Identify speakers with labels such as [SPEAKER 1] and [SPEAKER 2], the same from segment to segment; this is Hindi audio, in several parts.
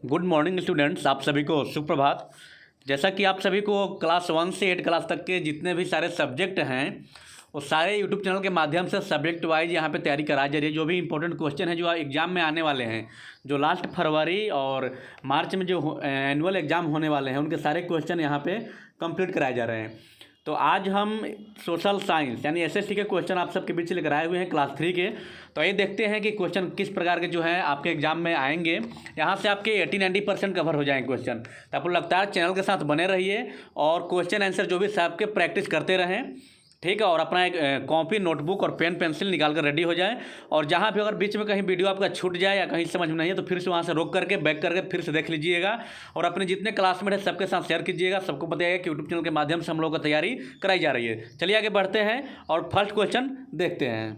[SPEAKER 1] गुड मॉर्निंग स्टूडेंट्स, आप सभी को सुप्रभात। जैसा कि आप सभी को क्लास 1 से 8 क्लास तक के जितने भी सारे सब्जेक्ट हैं वो सारे यूट्यूब चैनल के माध्यम से सब्जेक्ट वाइज यहाँ पे तैयारी कराई जा रही है। जो भी इंपॉर्टेंट क्वेश्चन है जो एग्ज़ाम में आने वाले हैं, जो लास्ट फरवरी और मार्च में जो एनुअल एग्ज़ाम होने वाले हैं, उनके सारे क्वेश्चन यहाँ पे कंप्लीट कराए जा रहे हैं। तो आज हम सोशल साइंस यानी एसएसटी के क्वेश्चन आप सबके बीच लेकर आए हुए हैं क्लास 3 के। तो ये देखते हैं कि क्वेश्चन किस प्रकार के जो है आपके एग्जाम में आएंगे। यहाँ से आपके 80-90% कवर हो जाएंगे क्वेश्चन। तो आप लोग लगातार चैनल के साथ बने रहिए और क्वेश्चन आंसर जो भी आपके प्रैक्टिस करते रहें, ठीक है। और अपना एक कॉपी, नोटबुक और पेन पेंसिल निकाल कर रेडी हो जाए। और जहाँ पे अगर बीच में कहीं वीडियो आपका छूट जाए या कहीं समझ में नहीं है तो फिर से वहाँ से रोक करके बैक करके फिर से देख लीजिएगा और अपने जितने क्लासमेट है सबके साथ शेयर कीजिएगा। सबको बताइएगा कि यूट्यूब चैनल के माध्यम से हम लोगों को तैयारी कराई जा रही है। चलिए आगे बढ़ते हैं और फर्स्ट क्वेश्चन देखते हैं।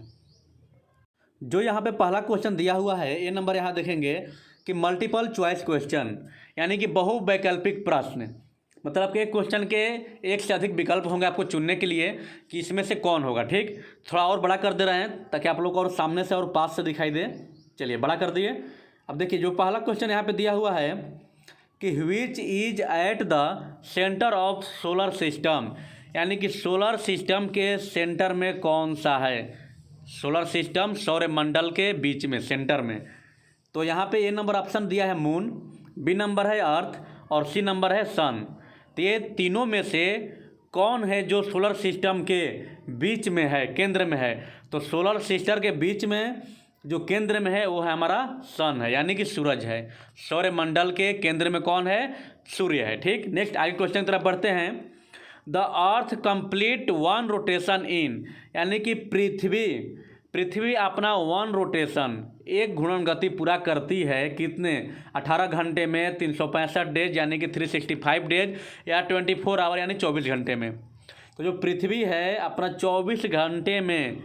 [SPEAKER 1] जो यहाँ पे पहला क्वेश्चन दिया हुआ है, ये नंबर यहाँ देखेंगे कि मल्टीपल चॉइस क्वेश्चन यानी कि बहुवैकल्पिक प्रश्न। मतलब कि एक क्वेश्चन के एक से अधिक विकल्प होंगे आपको चुनने के लिए कि इसमें से कौन होगा। ठीक, थोड़ा और बड़ा कर दे रहे हैं ताकि आप लोग को और सामने से और पास से दिखाई दे। चलिए बड़ा कर दिए। अब देखिए जो पहला क्वेश्चन यहाँ पे दिया हुआ है कि which is at the centre of solar system, यानी कि सोलर सिस्टम के सेंटर में कौन सा है। सोलर सिस्टम सौरमंडल के बीच में सेंटर में। तो यहाँ पे ए नंबर ऑप्शन दिया है मून, बी नंबर है अर्थ और सी नंबर है सन। तो ये तीनों में से कौन है जो सोलर सिस्टम के बीच में है, केंद्र में है। तो सोलर सिस्टम के बीच में जो केंद्र में है वो है हमारा सन है, यानी कि सूरज है। सौरमंडल के केंद्र में कौन है, सूर्य है। ठीक, नेक्स्ट आगे क्वेश्चन की तरफ बढ़ते हैं। The Earth complete one rotation इन, यानी कि पृथ्वी अपना वन रोटेशन, एक घूर्णन गति पूरा करती है कितने, 18 घंटे में, 365 डेज यानी कि 365 डेज या 24 आवर यानी 24 घंटे में। तो जो पृथ्वी है अपना 24 घंटे में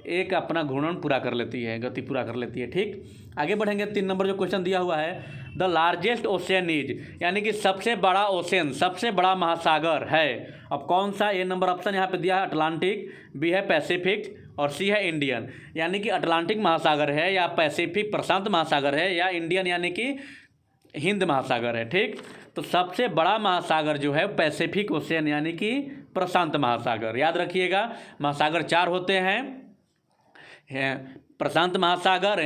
[SPEAKER 1] एक अपना घूर्णन पूरा कर लेती है, गति पूरा कर लेती है। ठीक, आगे बढ़ेंगे। 3 नंबर जो क्वेश्चन दिया हुआ है, द लार्जेस्ट ओशन इज, यानी कि सबसे बड़ा ओशन, सबसे बड़ा महासागर है। अब कौन सा, ए नंबर ऑप्शन यहाँ पे दिया है अटलांटिक, बी है पैसिफिक और सी है इंडियन। यानी कि अटलांटिक महासागर है या पैसिफिक प्रशांत महासागर है या इंडियन यानी कि हिंद महासागर है। ठीक, तो सबसे बड़ा महासागर जो है पैसिफिक ओशन यानी कि प्रशांत महासागर। याद रखिएगा महासागर 4 होते हैं, प्रशांत महासागर,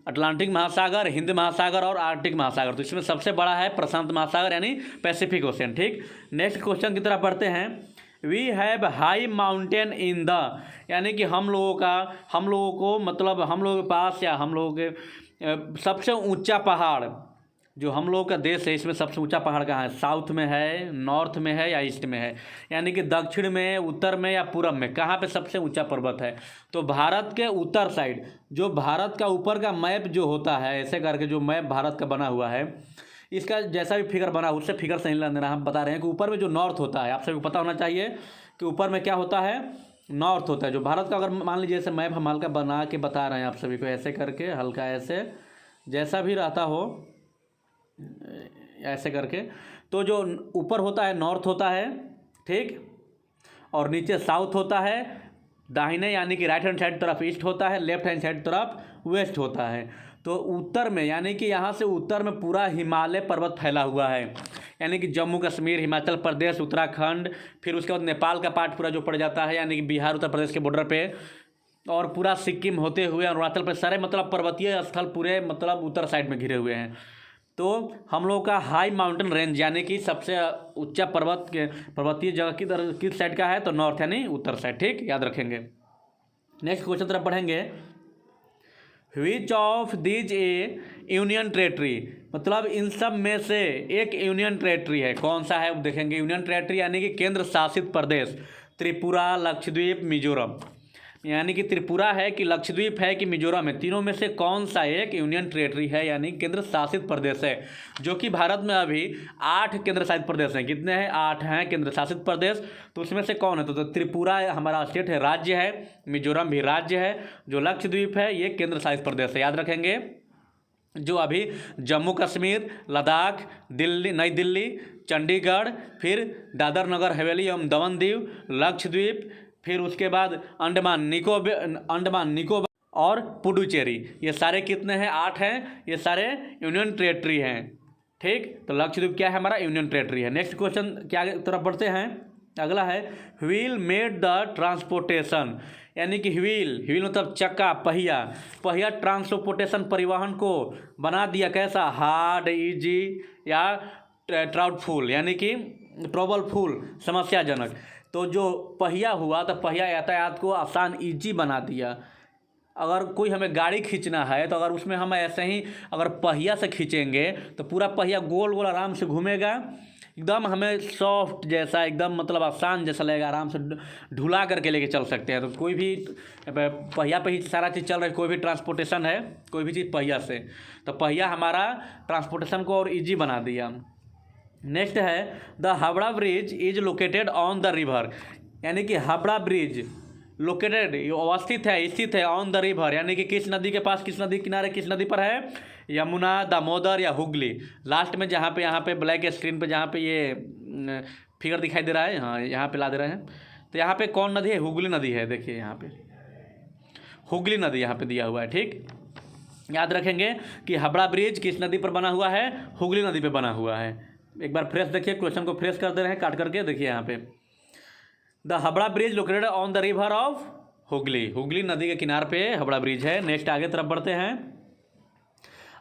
[SPEAKER 1] अटलांटिक महासागर, हिंद महासागर और आर्कटिक महासागर। तो इसमें सबसे बड़ा है प्रशांत महासागर यानी पैसिफिक ओशन। ठीक, नेक्स्ट क्वेश्चन की तरफ बढ़ते हैं। We have high mountain in the, यानी कि हम लोगों को मतलब हम लोगों के पास या हम लोगों के सबसे ऊंचा पहाड़ जो हम लोगों का देश है, इसमें सबसे ऊंचा पहाड़ कहाँ है, साउथ में है, नॉर्थ में है या ईस्ट में है, यानी कि दक्षिण में, उत्तर में या पूरब में, कहाँ पे सबसे ऊंचा पर्वत है। तो भारत के उत्तर साइड, जो भारत का ऊपर का मैप जो होता है, ऐसे करके जो मैप भारत का बना हुआ है, इसका जैसा भी फिगर बना उससे फिगर सही नहीं लेना। हम बता रहे हैं कि ऊपर में जो नॉर्थ होता है, आप सभी को पता होना चाहिए कि ऊपर में क्या होता है, नॉर्थ होता है। जो भारत का, अगर मान लीजिए ऐसे मैप हम हल्का बना के बता रहे हैं आप सभी को, ऐसे करके हल्का ऐसे जैसा भी रहता हो ऐसे करके, तो जो ऊपर होता है नॉर्थ होता है, ठीक, और नीचे साउथ होता है, दाहिने यानी कि राइट हैंड साइड तरफ ईस्ट होता है, लेफ्ट हैंड साइड तरफ वेस्ट होता है। तो उत्तर में यानी कि यहाँ से उत्तर में पूरा हिमालय पर्वत फैला हुआ है, यानी कि जम्मू कश्मीर, हिमाचल प्रदेश, उत्तराखंड, फिर उसके बाद नेपाल का पार्ट पूरा जो पड़ जाता है, यानी कि बिहार उत्तर प्रदेश के बॉर्डर पे, और पूरा सिक्किम होते हुए अरुणाचल प्रदेश, सारे मतलब पर्वतीय स्थल पूरे मतलब उत्तर साइड में घिरे हुए हैं। तो हम लोग का हाई माउंटेन रेंज यानी कि सबसे ऊंचा पर्वतीय जगह किस साइड का है, तो नॉर्थ यानी उत्तर साइड। ठीक, याद रखेंगे। नेक्स्ट क्वेश्चन तरफ पढ़ेंगे। Which of these A union territory, मतलब इन सब में से एक यूनियन टेरेटरी है, कौन सा है वो देखेंगे। यूनियन टेरेटरी यानी कि केंद्र शासित प्रदेश, त्रिपुरा, लक्षद्वीप, मिजोरम, यानी कि त्रिपुरा है कि लक्षद्वीप है कि मिजोरम है, तीनों में से कौन सा एक यूनियन टेरेटरी है यानी केंद्र शासित प्रदेश है। जो कि भारत में अभी 8 केंद्र शासित प्रदेश हैं। कितने हैं, 8 हैं केंद्र शासित प्रदेश। तो उसमें से कौन है, तो त्रिपुरा हमारा स्टेट है, राज्य है, मिजोरम भी राज्य है, जो लक्षद्वीप है ये केंद्र शासित प्रदेश है। याद रखेंगे। जो अभी जम्मू कश्मीर, लद्दाख, दिल्ली, नई दिल्ली, चंडीगढ़, फिर दादर नगर हवेली एवं दमन दीव, लक्षद्वीप, फिर उसके बाद अंडमान निकोबार और पुडुचेरी, ये सारे कितने हैं, 8 हैं। ये सारे यूनियन टेरेटरी हैं। ठीक। तो लक्षद्वीप क्या है हमारा, यूनियन टेरेटरी है। नेक्स्ट क्वेश्चन क्या तरफ बढ़ते हैं, अगला है व्हील मेड द ट्रांसपोर्टेशन, यानी कि व्हील मतलब चक्का, पहिया ट्रांसपोर्टेशन परिवहन को बना दिया कैसा, हार्ड, इजी या ट्राउटफुल, यानी कि ट्रबलफुल, समस्याजनक। तो जो पहिया हुआ तो पहिया यातायात को आसान, इजी बना दिया। अगर कोई हमें गाड़ी खींचना है तो अगर उसमें हम ऐसे ही अगर पहिया से खींचेंगे तो पूरा पहिया गोल गोल आराम से घूमेगा, एकदम हमें सॉफ्ट जैसा, एकदम मतलब आसान जैसा लगेगा, आराम से ढुला करके लेके चल सकते हैं। तो कोई भी पहिया पे ही सारा चीज़ चल रहा है, कोई भी ट्रांसपोर्टेशन है, कोई भी चीज़ पहिया से, तो पहिया हमारा ट्रांसपोर्टेशन को और ईजी बना दिया। नेक्स्ट है the Howrah bridge is located on the river, यानी कि हावड़ा ब्रिज लोकेटेड अवस्थित है, स्थित है ऑन द रिवर, यानी कि किस नदी के पास, किस नदी किनारे, किस नदी पर है, यमुना, दामोदर या हुगली। लास्ट में जहाँ पे यहाँ पे ब्लैक स्क्रीन पे जहाँ पे ये फिगर दिखाई दे रहा है, हाँ यहाँ पे ला दे रहे हैं, तो यहाँ पे कौन नदी है, हुगली नदी है। देखिए यहाँ पे हुगली नदी यहाँ पे दिया हुआ है, ठीक। याद रखेंगे कि हावड़ा ब्रिज किस नदी पर बना हुआ है, हुगली नदी पर बना हुआ है। एक बार फ्रेश देखिए, क्वेश्चन को फ्रेश कर दे रहे हैं काट करके, देखिए यहाँ पे the Howrah bridge located on the river of Hooghly नदी के किनार पे हावड़ा ब्रिज है। नेक्स्ट आगे तरफ बढ़ते हैं,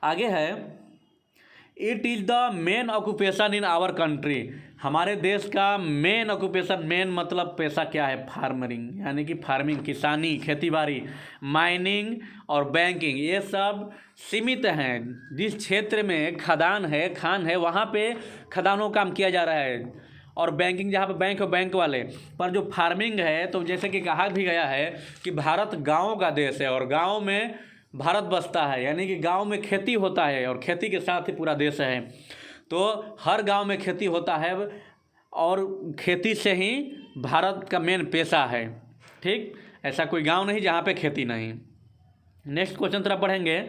[SPEAKER 1] आगे है it is the main occupation in our country, हमारे देश का मेन ऑक्यूपेशन, मेन मतलब पैसा क्या है, फार्मरिंग, यानी कि फार्मिंग, किसानी, खेतीबाड़ी, माइनिंग और बैंकिंग, ये सब सीमित हैं। जिस क्षेत्र में खदान है, खान है, वहाँ पे खदानों का काम किया जा रहा है, और बैंकिंग जहाँ पे बैंक हो, बैंक वाले पर जो फार्मिंग है, तो जैसे कि कहा भी गया है कि भारत गाँव का देश है और गाँव में भारत बसता है, यानी कि गांव में खेती होता है और खेती के साथ ही पूरा देश है। तो हर गांव में खेती होता है और खेती से ही भारत का मेन पेशा है, ठीक। ऐसा कोई गांव नहीं जहां पे खेती नहीं। नेक्स्ट क्वेश्चन तरफ बढ़ेंगे,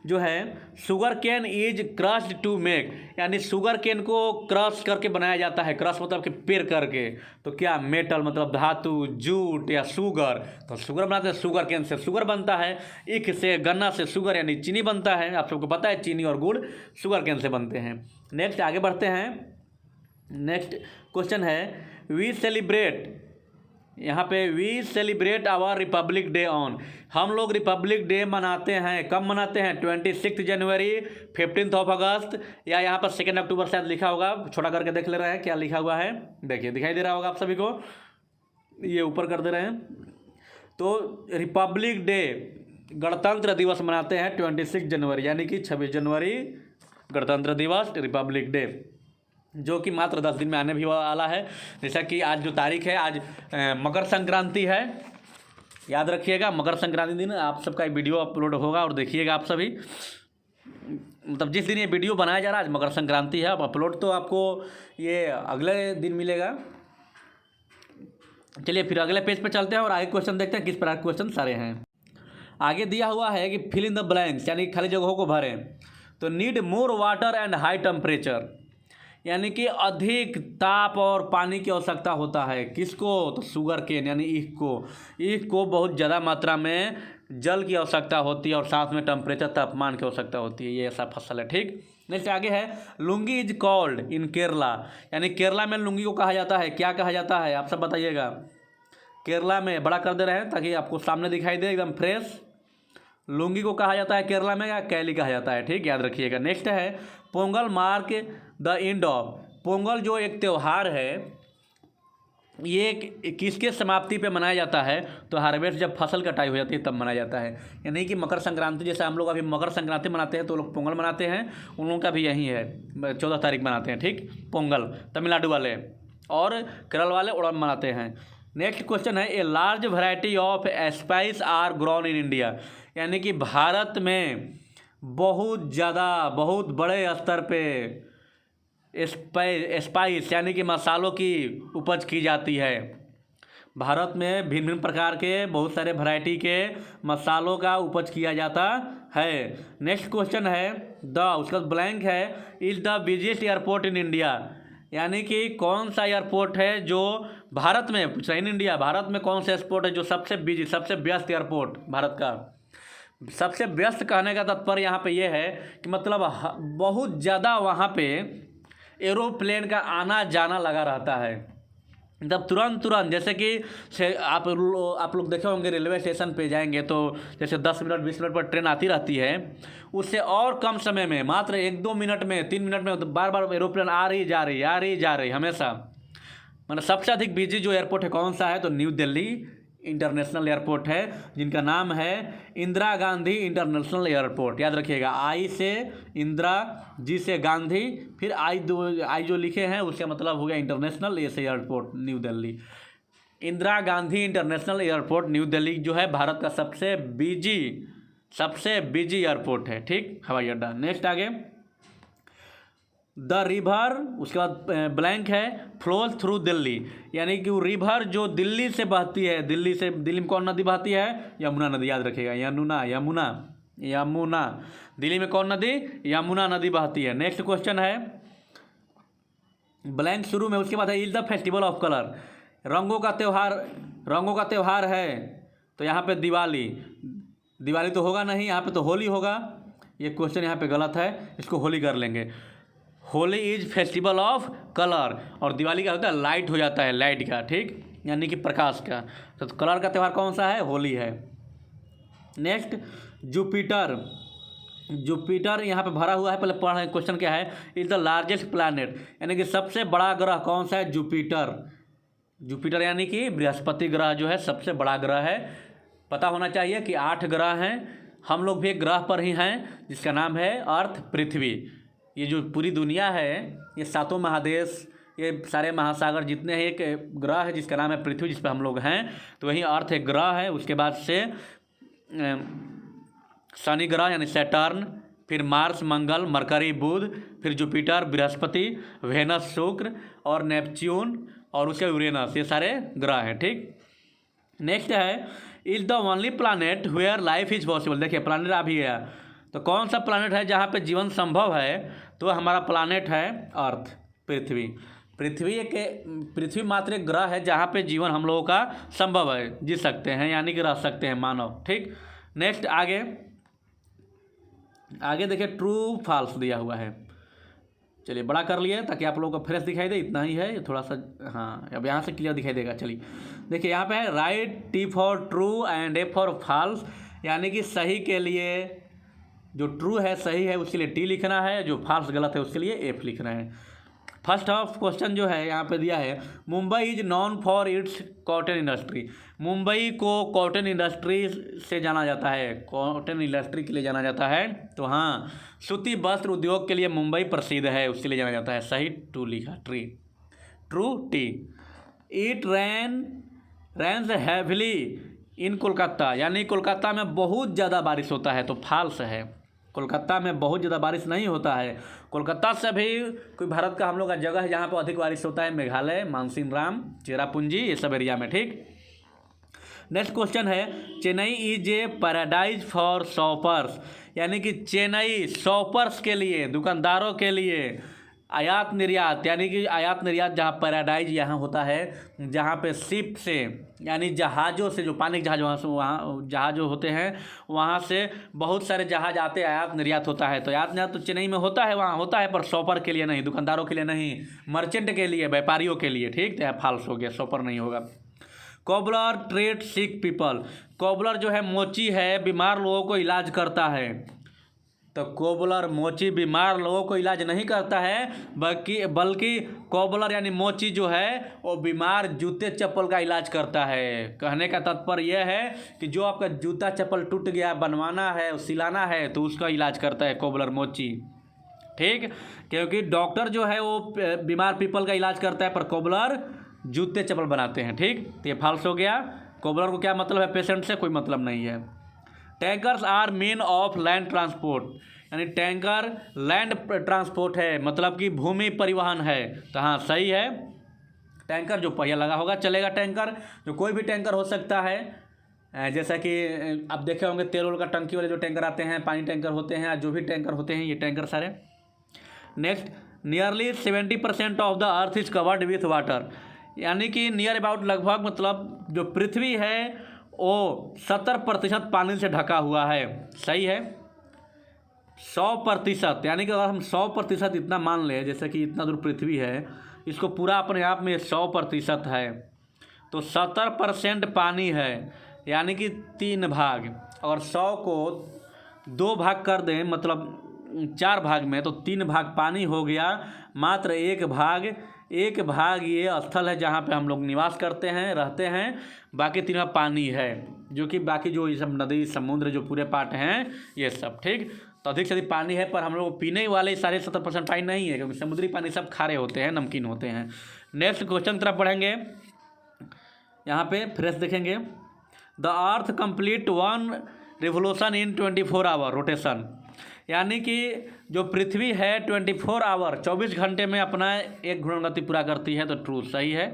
[SPEAKER 1] जो है sugar cane is crushed to make, यानी शुगर केन को क्रश करके बनाया जाता है, क्रश मतलब कि पेर करके, तो क्या मेटल मतलब धातु, जूट या शुगर, तो शुगर बनाते हैं, शुगर केन से शुगर बनता है, ईख से, गन्ना से शुगर यानी चीनी बनता है, आप सबको पता है चीनी और गुड़ शुगर केन से बनते हैं। नेक्स्ट आगे बढ़ते हैं, नेक्स्ट क्वेश्चन है वी सेलिब्रेट, यहाँ पे we celebrate our Republic Day on, हम लोग रिपब्लिक डे मनाते हैं, कब मनाते हैं, 26 जनवरी, 15 अगस्त, या यहाँ पर 2 अक्टूबर शायद लिखा होगा, छोटा करके देख ले रहे हैं क्या लिखा हुआ है, देखिए दिखाई दे रहा होगा आप सभी को, ये ऊपर कर दे रहे हैं। तो रिपब्लिक डे, गणतंत्र दिवस मनाते हैं 26 जनवरी, यानी कि 26 जनवरी गणतंत्र दिवस, रिपब्लिक डे, जो कि मात्र 10 दिन में आने भी वाला है। जैसा कि आज जो तारीख है, आज मकर संक्रांति है, याद रखिएगा मकर संक्रांति दिन आप सबका वीडियो अपलोड होगा और देखिएगा आप सभी, मतलब जिस दिन ये वीडियो बनाया जा रहा है आज मकर संक्रांति है, अब अपलोड तो आपको ये अगले दिन मिलेगा। चलिए फिर अगले पेज पे चलते हैं और आगे क्वेश्चन देखते हैं किस प्रकार क्वेश्चन सारे हैं। आगे दिया हुआ है कि फिल इन द ब्लैंक्स, यानी खाली जगहों को भरें। तो need more water and high temperature, यानी कि अधिक ताप और पानी की आवश्यकता होता है, किसको, तो शुगर केन यानी ईख को बहुत ज़्यादा मात्रा में जल की आवश्यकता होती है और साथ में टेम्परेचर, तापमान की आवश्यकता होती है, ये ऐसा फसल है, ठीक। नेक्स्ट आगे है lungi is called in Kerala, यानी केरला में लुंगी को कहा जाता है, क्या कहा जाता है आप सब बताइएगा। केरला में बड़ा कर दे रहे हैं ताकि आपको सामने दिखाई दे एकदम फ्रेश, लुंगी को कहा जाता है केरला में या कैली कहा जाता है, ठीक, याद रखिएगा। नेक्स्ट है Pongal mark the end of, Pongal जो एक त्यौहार है ये किसके समाप्ति पे मनाया जाता है, तो हार्वेस्ट जब फसल कटाई हो जाती है तब मनाया जाता है, यानी कि मकर संक्रांति जैसे हम लोग अभी मकर संक्रांति मनाते हैं तो लोग पोंगल मनाते हैं, उन लोगों का भी यही है, 14 तारीख मनाते हैं, ठीक, पोंगल तमिलनाडु वाले, और केरल वाले ओणम मनाते हैं। नेक्स्ट क्वेश्चन है a large variety of spice are grown in India, यानी कि भारत में बहुत ज़्यादा, बहुत बड़े स्तर पे स्पाइस यानी कि मसालों की उपज की जाती है। भारत में भिन्न भिन्न प्रकार के बहुत सारे वैरायटी के मसालों का उपज किया जाता है। नेक्स्ट क्वेश्चन है उसका ब्लैंक है is the busiest airport in India, यानी कि कौन सा एयरपोर्ट है जो भारत में, पूछ रहा इन इंडिया, भारत में कौन सा एयरपोर्ट है जो सबसे बिजी, सबसे व्यस्त एयरपोर्ट भारत का, सबसे व्यस्त कहने का तात्पर्य यहाँ पे ये है कि मतलब बहुत ज़्यादा वहाँ पे एरोप्लेन का आना जाना लगा रहता है। जब तुरंत तुरंत, जैसे कि आप लोग देखे होंगे रेलवे स्टेशन पे जाएंगे तो जैसे 10 मिनट 20 मिनट पर ट्रेन आती रहती है, उससे और कम समय में मात्र 1-2 मिनट में 3 मिनट में तो बार बार एरोप्लेन आ रही जा रही हमेशा। मतलब सबसे अधिक बिजी जो एयरपोर्ट है कौन सा है, तो न्यू दिल्ली इंटरनेशनल एयरपोर्ट है, जिनका नाम है इंदिरा गांधी इंटरनेशनल एयरपोर्ट। याद रखिएगा, आई से इंदिरा, जी से गांधी, फिर आई जो लिखे हैं उसका मतलब हो गया इंटरनेशनल, ए से airport new Delhi. Indira Gandhi international airport new Delhi जो है भारत का सबसे बिजी एयरपोर्ट है, ठीक, हवाई अड्डा। नेक्स्ट आगे, द रिवर, उसके बाद ब्लैंक है, फ्लोज थ्रू दिल्ली, यानी कि वो रिवर जो दिल्ली से बहती है, दिल्ली में कौन नदी बहती है, यमुना नदी। याद रखिएगा, यमुना। दिल्ली में कौन नदी, यमुना नदी बहती है। नेक्स्ट क्वेश्चन है, ब्लैंक शुरू में, उसके बाद है is the festival of colour, रंगों का त्यौहार है, तो यहाँ पे दिवाली तो होगा नहीं, यहाँ पे तो होली होगा। ये क्वेश्चन यहाँ पे गलत है, इसको होली कर लेंगे। Holi is festival of colour, और दिवाली का होता है लाइट हो जाता है, लाइट का, ठीक, यानी कि प्रकाश का। तो कलर का त्यौहार कौन सा है, होली है। नेक्स्ट, जुपिटर यहाँ पे भरा हुआ है, पहले पढ़ रहे क्वेश्चन क्या है, इज द लार्जेस्ट प्लैनेट, यानी कि सबसे बड़ा ग्रह कौन सा है, जुपिटर यानी कि बृहस्पति ग्रह जो है सबसे बड़ा ग्रह है। पता होना चाहिए कि 8 ग्रह हैं, हम लोग भी एक ग्रह पर ही हैं जिसका नाम है अर्थ, पृथ्वी। ये जो पूरी दुनिया है, ये 7 महादेश, ये सारे महासागर जितने हैं, एक ग्रह है जिसका नाम है पृथ्वी, जिस पर हम लोग हैं। तो वही अर्थ एक ग्रह है। उसके बाद से शनि ग्रह यानी सैटर्न, फिर मार्स, मंगल, मरकरी, बुध, फिर जुपिटर, बृहस्पति, वेनस, शुक्र और नेपच्यून और उसके यूरेनस, ये सारे ग्रह हैं, ठीक। नेक्स्ट है, is the only planet where life is possible. देखिए प्लानेट आ भी गया, तो कौन सा प्लानेट है जहाँ पे जीवन संभव है, तो हमारा प्लानेट है अर्थ, पृथ्वी मात्र एक ग्रह है जहाँ पे जीवन हम लोगों का संभव है, जी सकते हैं, यानी कि रह सकते हैं मानव, ठीक। नेक्स्ट आगे देखिए, ट्रू फॉल्स दिया हुआ है। चलिए बड़ा कर लिए ताकि आप लोगों को फ्रेश दिखाई दे, इतना ही है, थोड़ा सा, हाँ अब यहाँ से क्लियर दिखाई देगा। चलिए देखिए यहाँ पे है right, T for true and A for false, यानी कि सही के लिए, जो ट्रू है सही है उसके लिए टी लिखना है, जो फॉल्स गलत है उसके लिए एफ लिखना है। फर्स्ट ऑफ क्वेश्चन जो है यहाँ पे दिया है, Mumbai is non for its cotton industry. Mumbai को कॉटन इंडस्ट्री से जाना जाता है, कॉटन इंडस्ट्री के लिए जाना जाता है। तो हाँ, सूती वस्त्र उद्योग के लिए मुंबई प्रसिद्ध है, उसके लिए जाना जाता है। सही टू लिखा, true T. It rains heavily in Kolkata, यानी कोलकाता में बहुत ज़्यादा बारिश होता है, तो फॉल्स है। कोलकाता में बहुत ज़्यादा बारिश नहीं होता है। कोलकाता से भी कोई भारत का हम लोग का जगह है जहाँ पर अधिक बारिश होता है, मेघालय, मानसीनराम, चेरापूंजी, ये सब एरिया में, ठीक। नेक्स्ट क्वेश्चन है, Chennai is a paradise for shoppers, यानी कि चेन्नई शॉपर्स के लिए, दुकानदारों के लिए आयात निर्यात, यानी कि आयात निर्यात जहाँ पैराडाइज यहाँ होता है, जहाँ पे शिप से यानी जहाज़ों से, जो पानी के जहाज वहाँ जहाज होते हैं, वहाँ से बहुत सारे जहाज आते, आयात निर्यात होता है। तो आयात निर्यात तो चेन्नई में होता है, वहाँ होता है, पर शॉपर के लिए नहीं, दुकानदारों के लिए नहीं, मर्चेंट के लिए, व्यापारियों के लिए, ठीक। तो फॉल्स हो गया, शॉपर नहीं होगा। कोबलर ट्रीट सिक पीपल, कोबलर जो है मोची है, बीमार लोगों को इलाज करता है। तो कोबलर मोची बीमार लोगों को इलाज नहीं करता है, बल्कि कोबलर यानी मोची जो है वो बीमार जूते चप्पल का इलाज करता है। कहने का तात्पर्य यह है कि जो आपका जूता चप्पल टूट गया, बनवाना है, सिलाना है, तो उसका इलाज करता है कोबलर मोची, ठीक। क्योंकि डॉक्टर जो है वो बीमार पीपल का इलाज करता है, पर कोबलर जूते चप्पल बनाते हैं, ठीक। तो ये फॉल्स हो गया। कोबलर को क्या मतलब है, पेशेंट से कोई मतलब नहीं है। Tankers are mean of land transport, यानी टैंकर लैंड ट्रांसपोर्ट है, मतलब कि भूमि परिवहन है। तो हाँ सही है, टैंकर जो पहिया लगा होगा चलेगा, टैंकर जो कोई भी टैंकर हो सकता है। जैसा कि आप देखे होंगे तेल का टंकी वाले जो टैंकर आते हैं, पानी टैंकर होते हैं, जो भी टैंकर होते हैं, ये टैंकर सारे। Next, nearly 70% of the earth is covered with water, यानी कि नियर अबाउट लगभग, मतलब जो पृथ्वी है वो 70% पानी से ढका हुआ है। सही है। 100%, यानी कि अगर हम 100% इतना मान लें, जैसे कि इतना दूर पृथ्वी है, इसको पूरा अपने आप में 100% है, तो 70% पानी है, यानी कि 3 भाग। और 100 को 2 भाग कर दें, मतलब 4 भाग में, तो 3 भाग पानी हो गया। मात्र एक भाग ये स्थल है जहाँ पे हम लोग निवास करते हैं, रहते हैं। बाकी 3 भाग पानी है, जो कि बाकी जो ये सब नदी समुद्र जो पूरे पार्ट हैं ये सब, ठीक। तो अधिक से अधिक पानी है, पर हम लोग पीने वाले सारे 70% पानी नहीं है, क्योंकि समुद्री पानी सब खारे होते हैं, नमकीन होते हैं। नेक्स्ट क्वेश्चन की तरफ बढ़ेंगे। यहाँ पे फ्रेश देखेंगे। The Earth complete 1 revolution in 24 hour rotation, यानी कि जो पृथ्वी है 24 आवर 24 घंटे में अपना एक घूर्णन गति पूरा करती है, तो ट्रू सही है।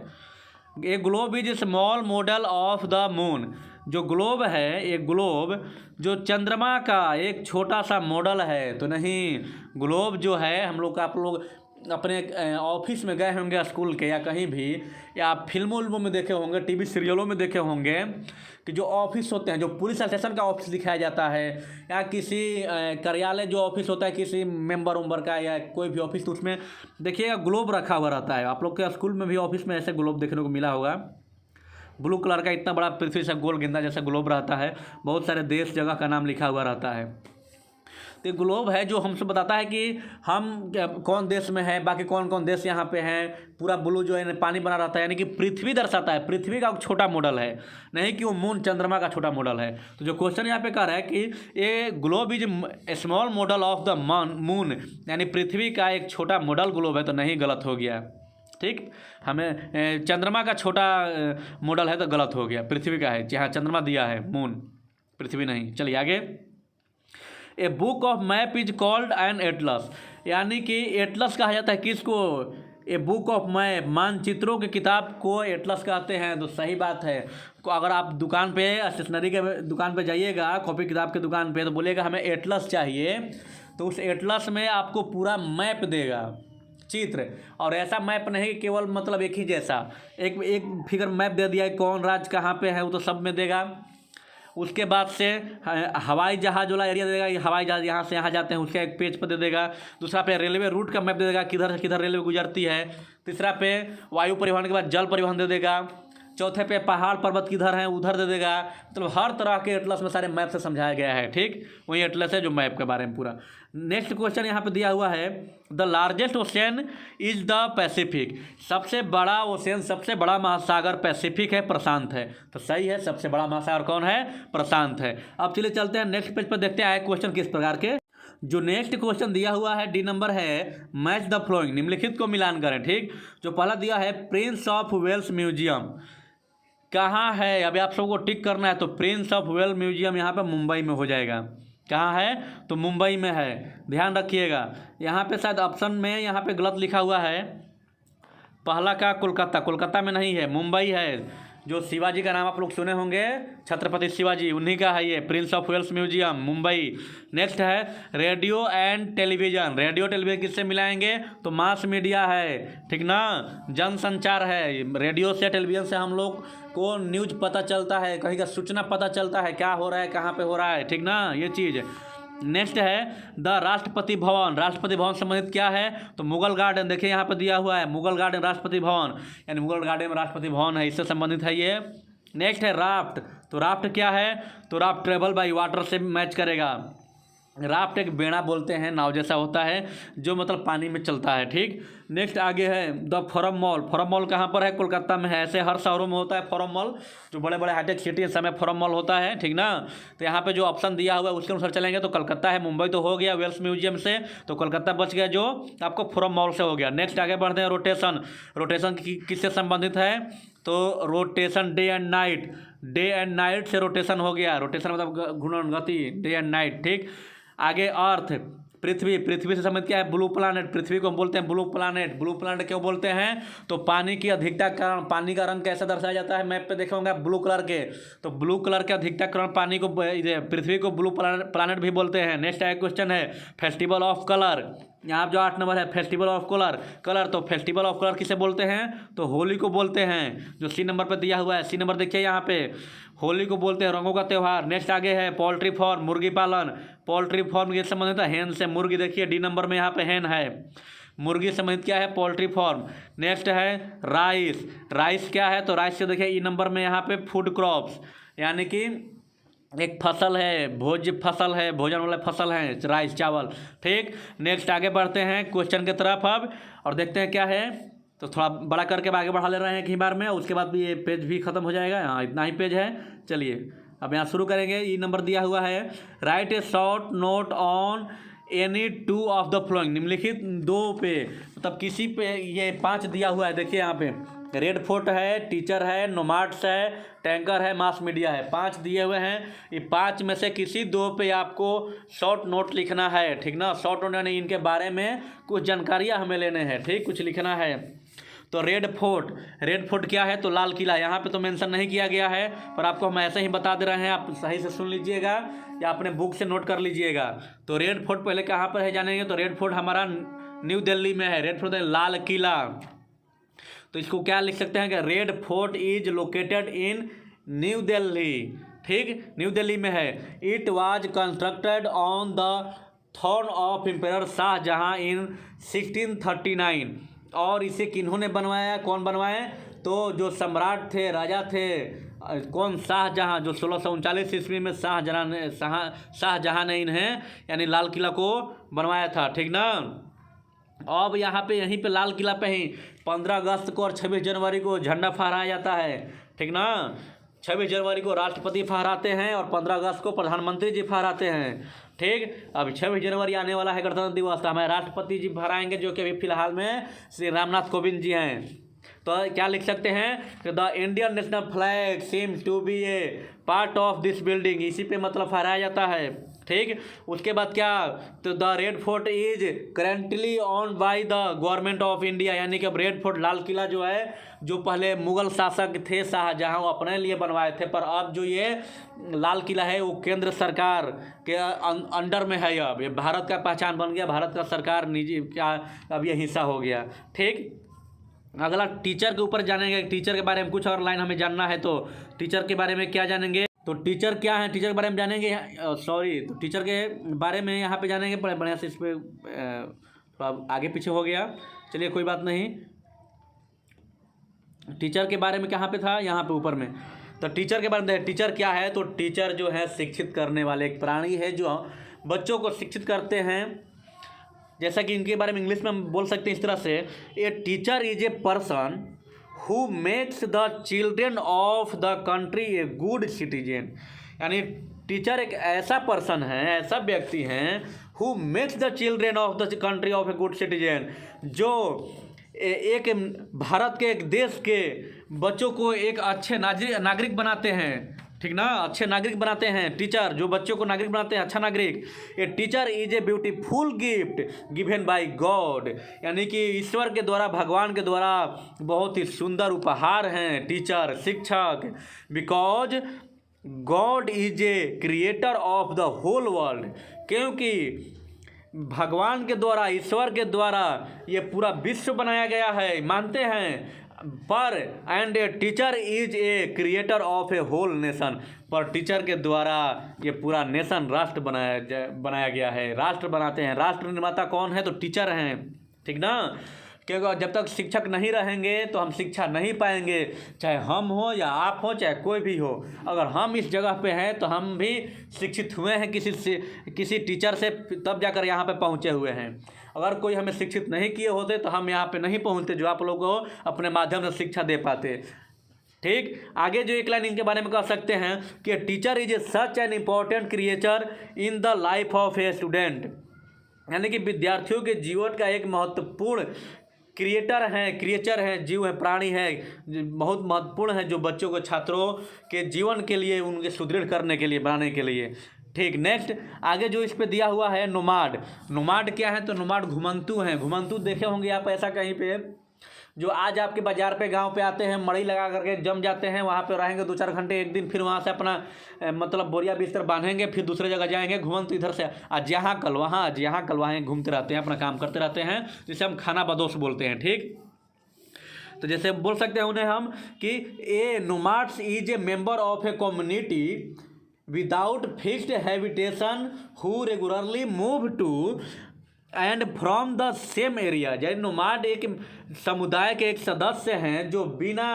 [SPEAKER 1] ए globe is small model of the moon, जो ग्लोब है, एक ग्लोब जो चंद्रमा का एक छोटा सा मॉडल है, तो नहीं। ग्लोब जो है हम लोग का, आप लोग अपने ऑफिस में गए होंगे स्कूल के, या कहीं भी, या फिल्मों उल्मों में देखे होंगे, टीवी सीरियलों में देखे होंगे कि जो ऑफिस होते हैं, जो पुलिस स्टेशन का ऑफिस दिखाया जाता है, या किसी कार्यालय जो ऑफिस होता है किसी मेंबर उम्बर का, या कोई भी ऑफिस, तो उसमें देखिएगा ग्लोब रखा हुआ रहता है। आप लोग के स्कूल में भी ऑफिस में ऐसे ग्लोब देखने को मिला होगा। ब्लू कलर का इतना बड़ा पृथ्वी से गोल गेंदा जैसा ग्लोब रहता है, बहुत सारे देश जगह का नाम लिखा हुआ रहता है। तो ग्लोब है जो हमसे बताता है कि हम कौन देश में है, बाकी कौन कौन देश यहाँ पे हैं। पूरा ब्लू जो है पानी बना रहता है, यानी कि पृथ्वी दर्शाता है, पृथ्वी का छोटा मॉडल है, नहीं कि वो मून चंद्रमा का छोटा मॉडल है। तो जो क्वेश्चन यहाँ पे कह रहा है कि ये globe is small model of the moon, यानी पृथ्वी का एक छोटा मॉडल ग्लोब है, तो नहीं, गलत हो गया, ठीक। हमें चंद्रमा का छोटा मॉडल है तो गलत हो गया, पृथ्वी का है, जहाँ चंद्रमा दिया है, मून, पृथ्वी नहीं। चलिए आगे। A book of map is called an Atlas, यानी कि एटलस कहा जाता है किसको? ए बुक ऑफ मैप, मानचित्रों की किताब को एटलस कहते हैं, तो सही बात है। अगर आप दुकान पे, स्टेशनरी के दुकान पे जाइएगा, कॉपी किताब के दुकान पे, तो बोलिएगा हमें एटलस चाहिए, तो उस एटलस में आपको पूरा मैप देगा, चित्र। और ऐसा मैप नहीं केवल मतलब एक ही जैसा, एक फिगर मैप दे दिया, कौन राज्य कहाँ पे है वो तो सब में देगा। उसके बाद से हवाई जहाज़ वाला एरिया दे देगा, हवाई जहाज़ यहाँ से यहाँ जाते हैं, उसका एक पेज पर दे देगा। दूसरा पे रेलवे रूट का मैप दे देगा, किधर से किधर रेलवे गुजरती है। तीसरा पे वायु परिवहन के बाद जल परिवहन दे देगा। चौथे पे पहाड़ पर्वत किधर हैं उधर दे देगा। मतलब हर तरह के एटलस में सारे मैप से समझाया गया है, ठीक। वही एटलस है जो मैप के बारे में पूरा। नेक्स्ट क्वेश्चन यहाँ पे दिया हुआ है, the largest ocean is the Pacific, सबसे बड़ा ओशियन, सबसे बड़ा महासागर पैसिफिक है, प्रशांत है, तो सही है। सबसे बड़ा महासागर कौन है? प्रशांत है। अब चलिए चलते हैं नेक्स्ट पेज पर, देखते हैं क्वेश्चन किस प्रकार के। जो नेक्स्ट क्वेश्चन दिया हुआ है, डी नंबर है, मैच द फ्लोइंग, निम्नलिखित को मिलान करें, ठीक। जो पहला दिया है, प्रिंस ऑफ वेल्स म्यूजियम कहाँ है? अभी आप सबको टिक करना है, तो प्रिंस ऑफ वेल्स म्यूजियम यहाँ पे मुंबई में हो जाएगा। कहाँ है? तो मुंबई में है, ध्यान रखिएगा। यहाँ पे शायद ऑप्शन में यहाँ पे गलत लिखा हुआ है, पहला का कोलकाता, कोलकाता में नहीं है, मुंबई है। जो शिवाजी का नाम आप लोग सुने होंगे, छत्रपति शिवाजी, उन्हीं का है ये prince of Wales museum, Mumbai. Next है radio and television, radio television किससे मिलाएंगे? तो मास मीडिया है, ठीक ना, जनसंचार है। रेडियो से, टेलीविज़न से हम लोग को न्यूज पता चलता है, कहीं का सूचना पता चलता है, क्या हो रहा है, कहाँ पे हो रहा है, ठीक ना, ये चीज़। नेक्स्ट है द राष्ट्रपति भवन, राष्ट्रपति भवन संबंधित क्या है? तो मुगल गार्डन, देखिए यहाँ पर दिया हुआ है, मुगल गार्डन राष्ट्रपति भवन, यानी मुगल गार्डन में राष्ट्रपति भवन है, इससे संबंधित है ये। नेक्स्ट है राफ्ट, तो राफ्ट क्या है? तो राफ्ट ट्रेवल बाई वाटर से मैच करेगा। राफ्ट एक बेड़ा बोलते हैं, नाव जैसा होता है जो मतलब पानी में चलता है, ठीक। नेक्स्ट आगे है the forum mall, forum mall कहाँ पर है? कोलकाता में है। ऐसे हर शहरों में होता है फोरम मॉल, जो बड़े बड़े हाईटेक सिटी समय फोरम मॉल होता है, ठीक ना। तो यहाँ पे जो ऑप्शन दिया हुआ है उसके अनुसार चलेंगे, तो कलकत्ता है, मुंबई तो हो गया वेल्स म्यूजियम से, तो कलकत्ता बच गया जो आपको फोरम मॉल से हो गया। नेक्स्ट आगे बढ़ते हैं, रोटेशन, रोटेशन किससे संबंधित है? तो rotation day and night, day and night से रोटेशन हो गया, रोटेशन मतलब घूर्णन गति, डे एंड नाइट, ठीक। आगे अर्थ, पृथ्वी, पृथ्वी से संबंधित क्या है? ब्लू प्लानेट, पृथ्वी को हम बोलते हैं ब्लू प्लानेट। ब्लू प्लानेट क्यों बोलते हैं? तो पानी की अधिकता के कारण। पानी का रंग कैसे दर्शाया जाता है? मैप पे देखा होगा ब्लू कलर के, तो ब्लू कलर के अधिकता के कारण पानी को, पृथ्वी को ब्लू प्लानेट भी बोलते हैं। नेक्स्ट एक क्वेश्चन है फेस्टिवल ऑफ कलर। यहाँ जो 8 नंबर है फेस्टिवल ऑफ कलर, तो फेस्टिवल ऑफ कलर किसे बोलते हैं? तो होली को बोलते हैं, जो सी नंबर पर दिया हुआ है। सी नंबर देखिए यहाँ पे, होली को बोलते हैं रंगों का त्यौहार। नेक्स्ट आगे है पोल्ट्री फार्म, मुर्गी पालन। पोल्ट्री फार्म ये संबंधित है हैन से, मुर्गी देखिए डी नंबर में यहाँ पे हैन है। मुर्गी संबंधित क्या है? Poultry farm. नेक्स्ट है राइस। राइस क्या है? तो राइस से देखिए ई नंबर में यहाँ पे फूड क्रॉप्स, यानी कि एक फसल है, भोज्य फसल है, भोजन वाला फसल है राइस, चावल। ठीक, नेक्स्ट आगे बढ़ते हैं क्वेश्चन की तरफ अब, और देखते हैं क्या है। तो थोड़ा बड़ा करके आगे बढ़ा ले रहे हैं कहीं बार में, उसके बाद भी ये पेज भी खत्म हो जाएगा। हाँ, इतना ही पेज है। चलिए अब यहाँ शुरू करेंगे। ई नंबर दिया हुआ है, right A short note on any 2 of the flowing. निम्नलिखित 2 पे, मतलब किसी पे, ये 5 दिया हुआ है। देखिए यहाँ पे रेड फोर्ट है, टीचर है, नोमाड्स है, टैंकर है, मास मीडिया है। 5 दिए हुए हैं। ये 5 में से किसी 2 पे आपको शॉर्ट नोट लिखना है, ठीक ना। शॉर्ट नोट यानी इनके बारे में कुछ जानकारियाँ हमें लेने हैं, ठीक, कुछ लिखना है। तो रेड फोर्ट क्या है? तो लाल किला। यहाँ पे तो मेंशन नहीं किया गया है, पर आपको हम ऐसे ही बता दे रहे हैं, आप सही से सुन लीजिएगा या अपने बुक से नोट कर लीजिएगा। तो रेड फोर्ट पहले कहाँ पर है जानेंगे। तो रेड फोर्ट हमारा न्यू दिल्ली में है। रेड फोर्ट लाल किला। तो इसको क्या लिख सकते हैं कि red fort is located in New Delhi. ठीक, न्यू दिल्ली में है। It was constructed on the throne of emperor Shahjahan in 1639। और इसे किन्होंने बनवाया? कौन बनवाए? तो जो सम्राट थे, राजा थे, कौन? शाहजहां, जो 1639 ईस्वी में शाहजहां ने इन्हें यानी लाल किला को बनवाया था, ठीक ना। अब यहाँ पे यहीं पे लाल किला पे ही 15 अगस्त को और 26 जनवरी को झंडा फहराया जाता है, ठीक ना। 26 जनवरी को राष्ट्रपति फहराते हैं और 15 अगस्त को प्रधानमंत्री जी फहराते हैं, ठीक। अब 26 जनवरी आने वाला है गणतंत्र दिवस, तो हमारे राष्ट्रपति जी फहराएंगे, जो कि अभी फिलहाल में श्री रामनाथ कोविंद जी हैं। तो क्या लिख सकते हैं कि the Indian national flag seem to be a part of this building. इसी पे मतलब फहराया जाता है, ठीक। उसके बाद क्या? तो the red fort is currently on by the government of India. यानी कि अब रेड फोर्ट, लाल किला जो है, जो पहले मुगल शासक थे शाहजहां, वो अपने लिए बनवाए थे, पर अब जो ये लाल किला है वो केंद्र सरकार के अंडर में है। अब ये भारत का पहचान बन गया, भारत का सरकार निजी क्या अब ये हिस्सा हो गया, ठीक। अगला टीचर के ऊपर जानेंगे। टीचर के बारे में कुछ और लाइन हमें जानना है, तो टीचर के बारे में क्या जानेंगे? तो टीचर क्या है, टीचर के बारे में जानेंगे। तो टीचर के बारे में यहाँ पे जानेंगे। बढ़िया से इस पर थोड़ा आगे पीछे हो गया, चलिए कोई बात नहीं। टीचर के बारे में कहाँ पे था? यहाँ पे ऊपर में। तो टीचर के बारे में, टीचर क्या है? तो टीचर जो है शिक्षित करने वाले एक प्राणी है, जो बच्चों को शिक्षित करते हैं। जैसा कि इनके बारे में इंग्लिश में हम बोल सकते हैं इस तरह से, ए teacher is a person who makes the children of the country a good citizen. यानी टीचर एक ऐसा पर्सन है, ऐसा व्यक्ति है, who makes the children of the country of a good citizen, जो एक भारत के, एक देश के बच्चों को एक अच्छे नागरिक बनाते हैं, ठीक ना। अच्छे नागरिक बनाते हैं टीचर, जो बच्चों को नागरिक बनाते हैं, अच्छा नागरिक। ए teacher is a beautiful gift given by God. यानी कि ईश्वर के द्वारा, भगवान के द्वारा बहुत ही सुंदर उपहार हैं टीचर, शिक्षक। Because God is a creator of the whole world. क्योंकि भगवान के द्वारा, ईश्वर के द्वारा ये पूरा विश्व बनाया गया है, मानते हैं। पर and a teacher is a creator of a whole nation. पर टीचर के द्वारा ये पूरा नेशन, राष्ट्र बनाया गया है, राष्ट्र बनाते हैं। राष्ट्र निर्माता कौन है? तो टीचर हैं, ठीक ना। क्योंकि जब तक शिक्षक नहीं रहेंगे तो हम शिक्षा नहीं पाएंगे, चाहे हम हो या आप हो, चाहे कोई भी हो। अगर हम इस जगह पे हैं तो हम भी शिक्षित हुए हैं किसी टीचर से, तब जाकर यहाँ पे पहुँचे हुए हैं। अगर कोई हमें शिक्षित नहीं किए होते तो हम यहाँ पे नहीं पहुँचते, जो आप लोगों को अपने माध्यम से शिक्षा दे पाते, ठीक। आगे जो एक लाइन इनके बारे में कह सकते हैं कि teacher is A such an important creature in the life of a student. यानी कि विद्यार्थियों के जीवन का एक महत्वपूर्ण क्रिएचर है, जीव है, प्राणी है, बहुत महत्वपूर्ण है, जो बच्चों को, छात्रों के जीवन के लिए, उनके सुदृढ़ करने के लिए, बनाने के लिए, ठीक। नेक्स्ट आगे जो इस पे दिया हुआ है नोमाड। नोमाड क्या है? तो नोमाड घुमंतु हैं। घुमंतु देखे होंगे आप ऐसा कहीं पे, जो आज आपके बाजार पे गांव पे आते हैं, मड़ई लगा करके जम जाते हैं, वहाँ पे रहेंगे 2-4 घंटे, एक दिन, फिर वहाँ से अपना मतलब बोरिया बिस्तर बांधेंगे, फिर दूसरे जगह जाएंगे। घुमंतु इधर से आज यहाँ कल वहाँ, आज यहाँ कल वहाँ, घूमते रहते हैं, अपना काम करते रहते हैं, जिसे हम खाना बदोश बोलते हैं। ठीक। तो जैसे बोल सकते हैं उन्हें हम कि a nomads is a member of a community without fixed habitation who regularly move to and from the same area. जैसे नोमाड एक समुदाय के एक सदस्य हैं जो बिना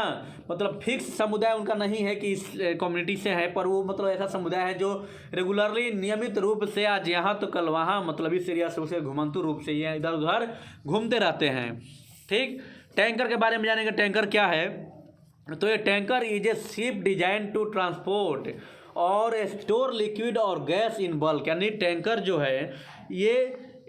[SPEAKER 1] मतलब फिक्स समुदाय उनका नहीं है कि इस कम्युनिटी से है, पर वो मतलब ऐसा समुदाय है जो रेगुलरली नियमित रूप से आज यहाँ तो कल वहाँ, मतलब इस एरिया से उसे घुमंतु रूप से ये इधर उधर घूमते रहते हैं। ठीक। टैंकर के बारे में जानेंगे। टैंकर क्या है? तो ये tanker is a ship design to transport और स्टोर लिक्विड और गैस इन बल्क। यानी टैंकर जो है ये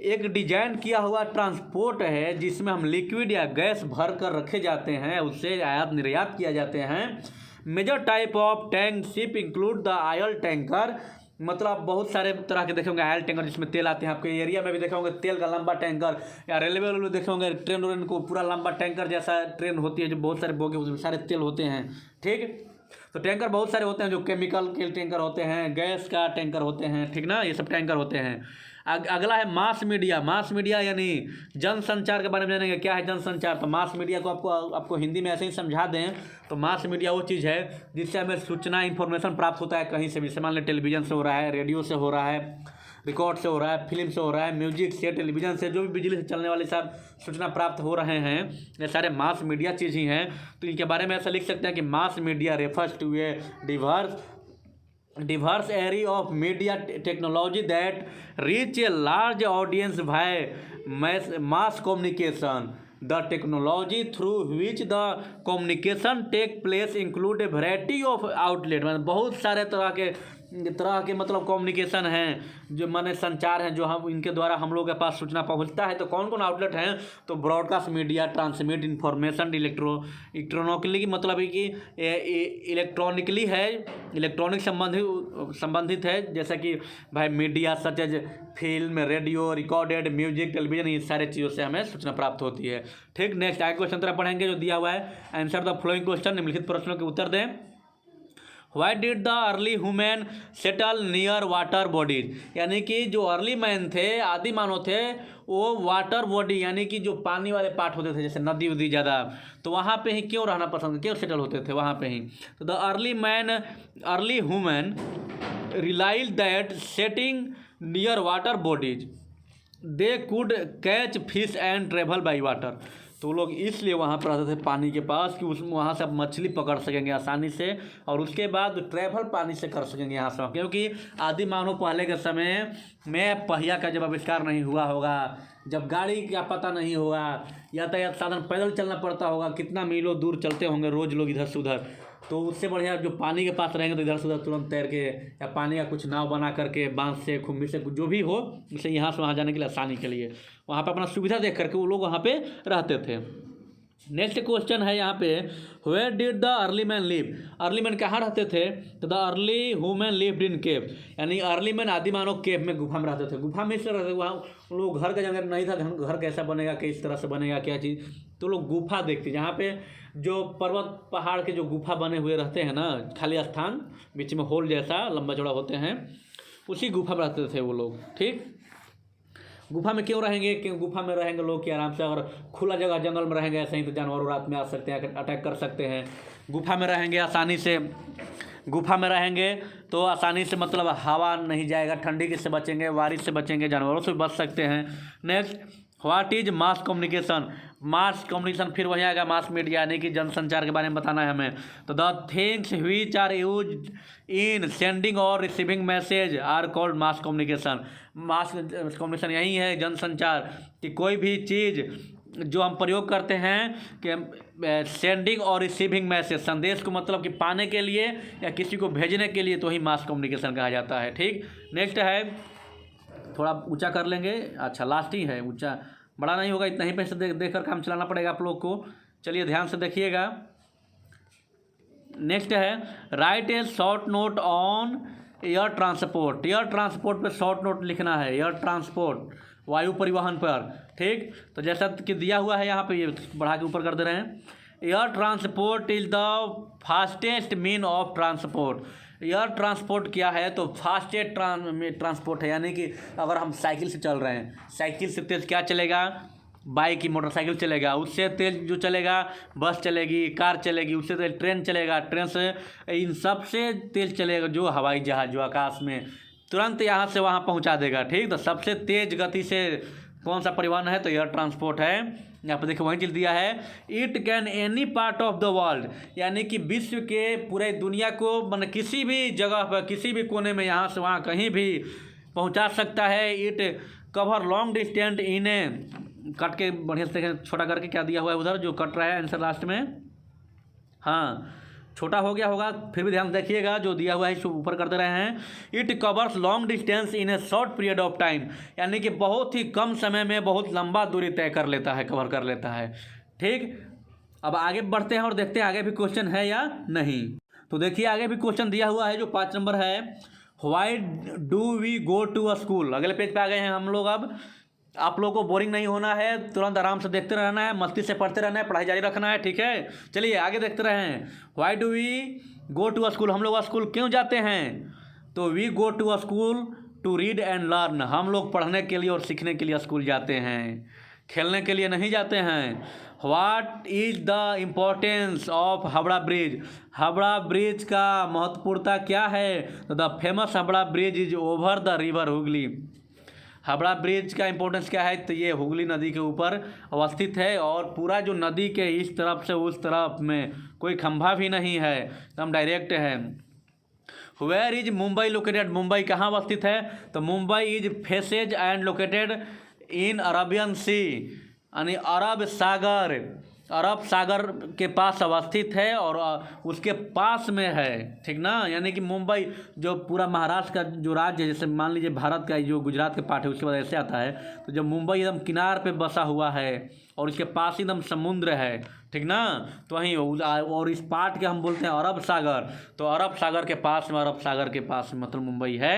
[SPEAKER 1] एक डिजाइन किया हुआ ट्रांसपोर्ट है जिसमें हम लिक्विड या गैस भर कर रखे जाते हैं, उससे आयात निर्यात किया जाते हैं। Major type of tank ship include the oil tanker. मतलब बहुत सारे तरह के देखे होंगे ऑयल टैंकर जिसमें तेल आते हैं। आपके एरिया में भी देखे होंगे तेल का लंबा टैंकर, या रेलवे में देखे होंगे ट्रेन व्रेन को पूरा लंबा टैंकर जैसा ट्रेन होती है जो बहुत सारे बोगे उसमें सारे तेल होते हैं। ठीक। तो टैंकर बहुत सारे होते हैं, जो केमिकल के टैंकर होते हैं, गैस का टैंकर होते हैं। ठीक ना, ये सब टैंकर होते हैं। अगला है मास मीडिया। मास मीडिया यानी जनसंचार के बारे में जानेंगे। क्या है जनसंचार? तो मास मीडिया को आपको हिंदी में ऐसे ही समझा दें तो मास मीडिया वो चीज़ है जिससे हमें सूचना इन्फॉर्मेशन प्राप्त होता है कहीं से भी। जैसे मान लें टेलीविजन से हो रहा है, रेडियो से हो रहा है, रिकॉर्ड से हो रहा है, फिल्म से हो रहा है, म्यूजिक से, टेलीविजन से, जो भी बिजली से चलने वाले सब सूचना प्राप्त हो रहे हैं, ये सारे मास मीडिया चीज़ ही हैं। तो इनके बारे में ऐसा लिख सकते हैं कि mass media refers to a diverse area of media technology that reach a large audience via mass communication. The technology through which the communication take place include a variety of outlet। मतलब बहुत सारे तरह के मतलब कम्युनिकेशन हैं जो माने संचार हैं जो हम इनके द्वारा हम लोग के पास सूचना पहुंचता है। तो कौन कौन आउटलेट हैं? तो broadcast media, transmit information, electronically मतलब कि इलेक्ट्रॉनिकली है, इलेक्ट्रॉनिक संबंधित है, जैसा कि भाई media such as film, radio, recorded music, television, ये सारे चीज़ों से हमें सूचना प्राप्त होती है। ठीक। नेक्स्ट आगे क्वेश्चन तरह पढ़ेंगे जो दिया हुआ है। आंसर द फॉलोइंग क्वेश्चन, निम्नलिखित प्रश्नों के उत्तर दें। Why did the early human settle near water bodies? यानी कि जो अर्ली मैन थे, आदि मानव थे, वो वाटर बॉडी यानी कि जो पानी वाले पार्ट होते थे जैसे नदी उदी ज़्यादा, तो वहाँ पे ही क्यों रहना पसंद, क्यों सेटल होते थे वहाँ पे ही? तो the early human relied that setting near water bodies they could catch fish and travel by water. तो लोग इसलिए वहाँ पर रहते थे पानी के पास कि उस वहाँ से आप मछली पकड़ सकेंगे आसानी से, और उसके बाद ट्रैवल पानी से कर सकेंगे यहाँ से। क्योंकि आदि मानव पहले के समय में पहिया का जब आविष्कार नहीं हुआ होगा, जब गाड़ी का पता नहीं होगा, यातायात साधन पैदल चलना पड़ता होगा, कितना मीलों दूर चलते होंगे रोज़ लोग इधर से उधर, तो उससे बढ़िया जो पानी के पास रहेंगे तो इधर से उधर तुरंत तैर के या पानी का कुछ नाव बना करके बांस से, खुम्बी से, जो भी हो, उसे यहाँ से वहाँ जाने के लिए आसानी के लिए वहाँ पर अपना सुविधा देख करके वो लोग वहाँ पे रहते थे। नेक्स्ट क्वेश्चन है यहाँ पे, where did the early man live? Early man कहाँ रहते थे? तो the early human lived in cave. यानी अर्ली मैन आदि मानव केव में, गुफा में रहते थे। गुफा में इसलिए रहते थे, वहाँ लोग घर का जगह नहीं था, घर कैसा बनेगा, किस तरह से बनेगा, क्या चीज़, तो लोग गुफा देखते। जहाँ पे जो पर्वत पहाड़ के जो गुफा बने हुए रहते हैं ना, खाली स्थान बीच में होल जैसा लंबा चौड़ा होते हैं, उसी गुफा में रहते थे वो लोग। ठीक। गुफा में क्यों रहेंगे? क्यों गुफा में रहेंगे लोग कि आराम से, अगर खुला जगह जंगल में रहेंगे ऐसे ही तो जानवर रात में आ सकते हैं, अटैक कर सकते हैं। गुफा में रहेंगे आसानी से, गुफा में रहेंगे तो आसानी से मतलब हवा नहीं जाएगा, ठंडी से बचेंगे, बारिश से बचेंगे, जानवरों से बच सकते हैं। Next, what is mass communication? Mass communication फिर वही आएगा, मास मीडिया यानी कि जनसंचार के बारे में बताना है हमें। तो the things which are used in sending और receiving message are called mass communication. Mass communication यही है जनसंचार, कि कोई भी चीज़ जो हम प्रयोग करते हैं कि सेंडिंग और रिसीविंग मैसेज, संदेश को मतलब कि पाने के लिए या किसी को भेजने के लिए, तो ही मास कम्युनिकेशन कहा जाता है। ठीक। नेक्स्ट है, थोड़ा ऊंचा कर लेंगे, अच्छा लास्ट ही है, ऊंचा बड़ा नहीं होगा, इतना ही पैसे देख कर काम चलाना पड़ेगा आप लोग को। चलिए ध्यान से देखिएगा। नेक्स्ट है, right A short note on air transport, air transport पे शॉर्ट नोट लिखना है, एयर ट्रांसपोर्ट वायु परिवहन पर। ठीक, तो जैसा कि दिया हुआ है यहाँ पे, ये बढ़ा के ऊपर कर दे रहे हैं। Air transport is the fastest mean of transport. Air transport क्या है, तो फास्टेस्ट ट्रांसपोर्ट है, यानी कि अगर हम साइकिल से चल रहे हैं, साइकिल से तेज़ क्या चलेगा, बाइक की मोटरसाइकिल चलेगा, उससे तेज़ जो चलेगा बस चलेगी, कार चलेगी, उससे तेज़ ट्रेन चलेगा, ट्रेन से इन सब से तेज़ चलेगा जो हवाई जहाज़, जो आकाश में तुरंत यहाँ से वहाँ पहुँचा देगा। ठीक, तो सबसे तेज़ गति से कौन सा परिवहन है, तो एयर ट्रांसपोर्ट है। यहाँ पर देखिए वहीं चीज़ दिया है, it can any part of the world, यानी कि विश्व के पूरे दुनिया को मतलब किसी भी जगह पर, किसी भी कोने में यहाँ से वहाँ कहीं भी पहुँचा सकता है। It cover long distance in A, cut के बढ़िया से देखें, छोटा करके क्या दिया हुआ है उधर जो कट रहा है आंसर लास्ट में, हाँ छोटा हो गया होगा, फिर भी ध्यान देखिएगा जो दिया हुआ है इसको ऊपर कर दे रहे हैं। It covers long distance in A short period of time, यानी कि बहुत ही कम समय में बहुत लंबा दूरी तय कर लेता है, कवर कर लेता है। ठीक, अब आगे बढ़ते हैं और देखते हैं आगे भी क्वेश्चन है या नहीं। तो देखिए आगे भी क्वेश्चन दिया हुआ है जो 5 नंबर है, why do we go to a school. अगले पेज पे आ गए हैं हम लोग। अब आप लोगों को बोरिंग नहीं होना है, तुरंत आराम से देखते रहना है, मस्ती से पढ़ते रहना है, पढ़ाई जारी रखना है। ठीक है, चलिए आगे देखते रहें। Why do we go to a school, हम लोग स्कूल क्यों जाते हैं, तो we go to a school to read and learn, हम लोग पढ़ने के लिए और सीखने के लिए स्कूल जाते हैं, खेलने के लिए नहीं जाते हैं। What is the importance of Howrah bridge, Howrah bridge का महत्वपूर्णता क्या है, तो the famous Howrah bridge is over the river Hooghly. Howrah bridge का इंपॉर्टेंस क्या है, तो ये हुगली नदी के ऊपर अवस्थित है और पूरा जो नदी के इस तरफ से उस तरफ में कोई खंभा भी नहीं है, एकदम डायरेक्ट है। Where is Mumbai located, Mumbai कहाँ अवस्थित है, तो Mumbai is faces and located in Arabian sea, यानी अरब सागर, अरब सागर के पास अवस्थित है और उसके पास में है। ठीक ना, यानी कि मुंबई जो पूरा महाराष्ट्र का जो राज्य है, जैसे मान लीजिए भारत का जो गुजरात के पार्ट है उसके बाद ऐसे आता है, तो जब मुंबई एकदम किनार पे बसा हुआ है और इसके पास एकदम समुद्र है, ठीक ना, तो वहीं और इस पार्ट के हम बोलते हैं अरब सागर, तो अरब सागर के पास में, अरब सागर के पास में मतलब मुंबई है।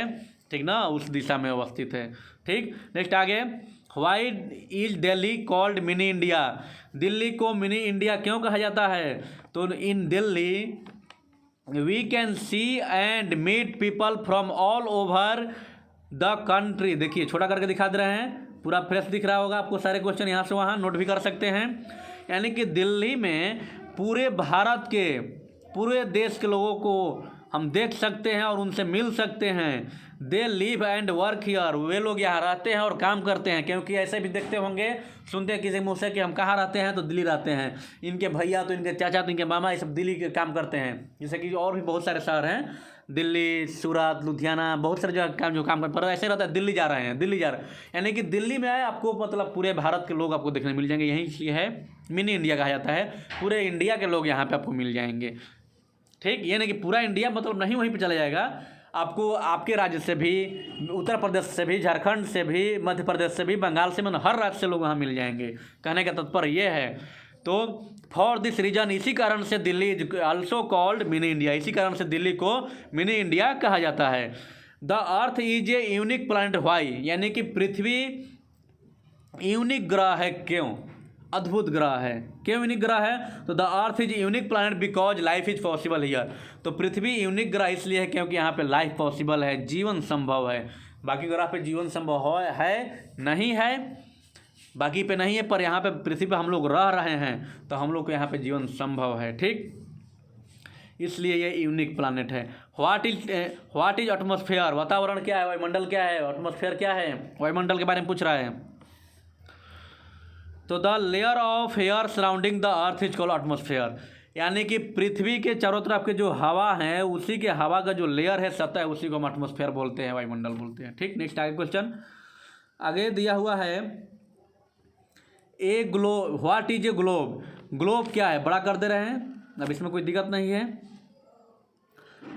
[SPEAKER 1] ठीक ना, उस दिशा में अवस्थित है। ठीक, नेक्स्ट आगे, why is Delhi called mini India, Delhi को मिनी इंडिया क्यों कहा जाता है, तो in Delhi we can see and meet people from all over the country. देखिए छोटा करके दिखा दे रहे हैं, पूरा फ्रेश दिख रहा होगा आपको, सारे क्वेश्चन यहाँ से वहाँ नोट भी कर सकते हैं। यानी कि दिल्ली में पूरे भारत के, पूरे देश के लोगों को हम देख सकते हैं और उनसे मिल सकते हैं। They live and work here, वे लोग यहाँ रहते हैं और काम करते हैं, क्योंकि ऐसे भी देखते होंगे, सुनते हैं किसी मुँह से कि हम कहाँ रहते हैं, तो दिल्ली रहते हैं, इनके भैया तो इनके चाचा तो इनके मामा ये सब दिल्ली के काम करते हैं। जैसे कि और भी बहुत सारे शहर हैं, दिल्ली, सूरत, लुधियाना, बहुत सारे जगह काम जो काम कर, पर ऐसे रहता है दिल्ली जा रहे हैं, दिल्ली जा रहे हैं, यानी कि दिल्ली में आपको मतलब पूरे भारत के लोग आपको देखने मिल जाएंगे। यही इसलिए है मिनी इंडिया कहा जाता है, पूरे इंडिया के लोग यहाँ पे आपको मिल जाएंगे। ठीक, ये नहीं कि पूरा इंडिया मतलब नहीं वहीं पे चला जाएगा, आपको आपके राज्य से भी, उत्तर प्रदेश से भी, झारखंड से भी, मध्य प्रदेश से भी, बंगाल से, मतलब हर राज्य से लोग वहाँ मिल जाएंगे। कहने का तात्पर्य ये है। तो फॉर दिस रीजन, इसी कारण से Delhi is also called mini India, इसी कारण से दिल्ली को मिनी इंडिया कहा जाता है। The earth is a unique planet, why, यानी कि पृथ्वी यूनिक ग्रह है, क्यों, अद्भुत ग्रह है, क्यों यूनिक ग्रह है, तो the earth is unique planet because life is possible here, तो पृथ्वी यूनिक ग्रह इसलिए है क्योंकि यहाँ पे लाइफ पॉसिबल है, जीवन संभव है। बाकी ग्रह पे जीवन संभव है नहीं है, बाकी पे नहीं है, पर यहाँ पे पृथ्वी पे हम लोग रह रहे हैं, तो हम लोग को यहाँ पे जीवन संभव है। ठीक, इसलिए ये यूनिक प्लैनेट है। व्हाट इज एटमॉस्फेयर, वातावरण क्या है, वायुमंडल क्या है, एटमॉस्फेयर क्या है, वायुमंडल के बारे में पूछ रहा है। तो the layer of air surrounding the earth is called atmosphere, यानी कि पृथ्वी के चारों तरफ के जो हवा है, उसी के हवा का जो लेयर है, सतह है, उसी को हम एटमॉस्फेयर बोलते हैं, वायुमंडल बोलते हैं। ठीक, नेक्स्ट आगे क्वेश्चन आगे दिया हुआ है, ए globe, what is a globe, globe क्या है, बड़ा कर दे रहे हैं, अब इसमें कोई दिक्कत नहीं है।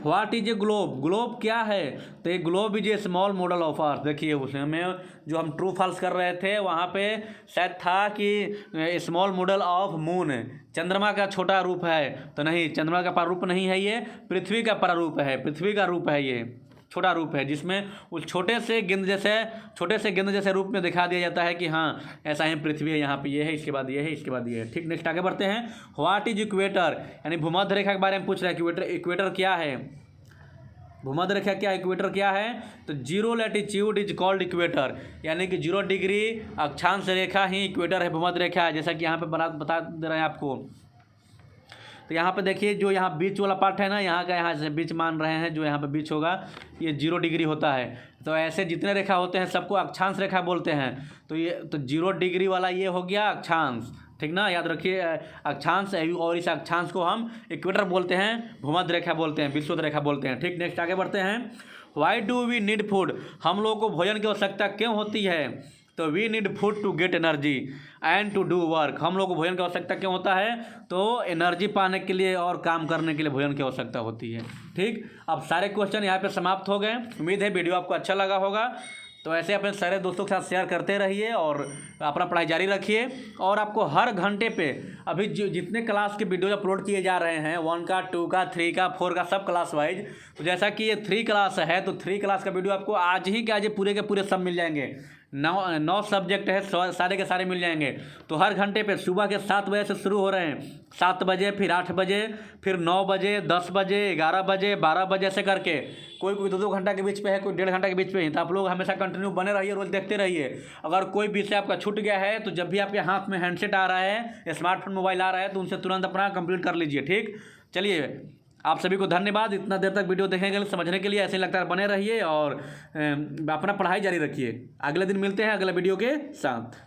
[SPEAKER 1] What is a globe, globe क्या है, तो ए globe is a small model of earth. देखिए उसमें जो हम ट्रू फॉल्स कर रहे थे वहाँ पे शायद था कि स्मॉल मॉडल ऑफ मून, चंद्रमा का छोटा रूप है, तो नहीं, चंद्रमा का प्रारूप नहीं है, ये पृथ्वी का प्रारूप है, पृथ्वी का रूप है ये। छोटा रूप है, जिसमें उस छोटे से गेंद जैसे रूप में दिखा दिया जाता है कि हाँ ऐसा ही पृथ्वी है, यहाँ पे ये है, इसके बाद ये है, इसके बाद ये है। ठीक, नेक्स्ट आगे बढ़ते हैं। व्हाट इज इक्वेटर, यानी भूमध्य रेखा के बारे में पूछ रहा है। इक्वेटर क्या है, भूमध्य रेखा क्या, इक्वेटर क्या है? तो zero latitude is called equator, यानी कि 0 डिग्री अक्षांश रेखा ही इक्वेटर है, भूमध्य रेखा है, जैसा कि यहाँ पे बता दे रहे हैं आपको। तो यहाँ पे देखिए जो यहाँ बीच वाला पार्ट है ना, यहाँ का यहाँ से बीच मान रहे हैं, जो यहाँ पे बीच होगा ये 0 डिग्री होता है। तो ऐसे जितने रेखा होते हैं सबको अक्षांश रेखा बोलते हैं। तो ये तो 0 डिग्री वाला ये हो गया अक्षांश, ठीक ना, याद रखिए अक्षांश, और इस अक्षांश को हम इक्वेटर बोलते हैं, भूमध्य रेखा बोलते हैं, विषुवत रेखा बोलते हैं। ठीक, नेक्स्ट आगे बढ़ते हैं। Why do we need food, हम लोगों को भोजन की आवश्यकता क्यों होती है? तो we need food to get energy and to do work, हम लोग को भोजन की आवश्यकता क्यों होता है? तो एनर्जी पाने के लिए और काम करने के लिए भोजन की आवश्यकता होती है। ठीक, अब सारे क्वेश्चन यहाँ पे समाप्त हो गए। उम्मीद है वीडियो आपको अच्छा लगा होगा। तो ऐसे अपने सारे दोस्तों के साथ शेयर करते रहिए और अपना पढ़ाई जारी रखिए। और आपको हर घंटे पे अभी जितने क्लास के वीडियो अपलोड किए जा रहे हैं, 1 का, 2 का, 3 का, 4 का, सब क्लास वाइज, तो जैसा कि ये 3 क्लास है तो 3 क्लास का वीडियो आपको आज ही के आज पूरे के पूरे सब मिल जाएंगे। 9 सब्जेक्ट है, सारे के सारे मिल जाएंगे। तो हर घंटे पे सुबह के 7 बजे से शुरू हो रहे हैं, 7 बजे, फिर 8 बजे, फिर 9 बजे, 10 बजे, 11 बजे, 12 बजे से करके कोई 2-2 घंटा के बीच पे है, कोई 1.5 घंटा के बीच पे है। तो आप लोग हमेशा कंटिन्यू बने रहिए, रोज देखते रहिए। अगर कोई विषय आपका छूट गया है तो जब भी आपके हाथ में हैंडसेट आ रहा है, स्मार्टफोन मोबाइल आ रहा है, तो उनसे तुरंत अपना कंप्लीट कर लीजिए। ठीक, चलिए आप सभी को धन्यवाद इतना देर तक वीडियो देखने के लिए, समझने के लिए। ऐसे ही लगता है बने रहिए और अपना पढ़ाई जारी रखिए। अगले दिन मिलते हैं अगले वीडियो के साथ।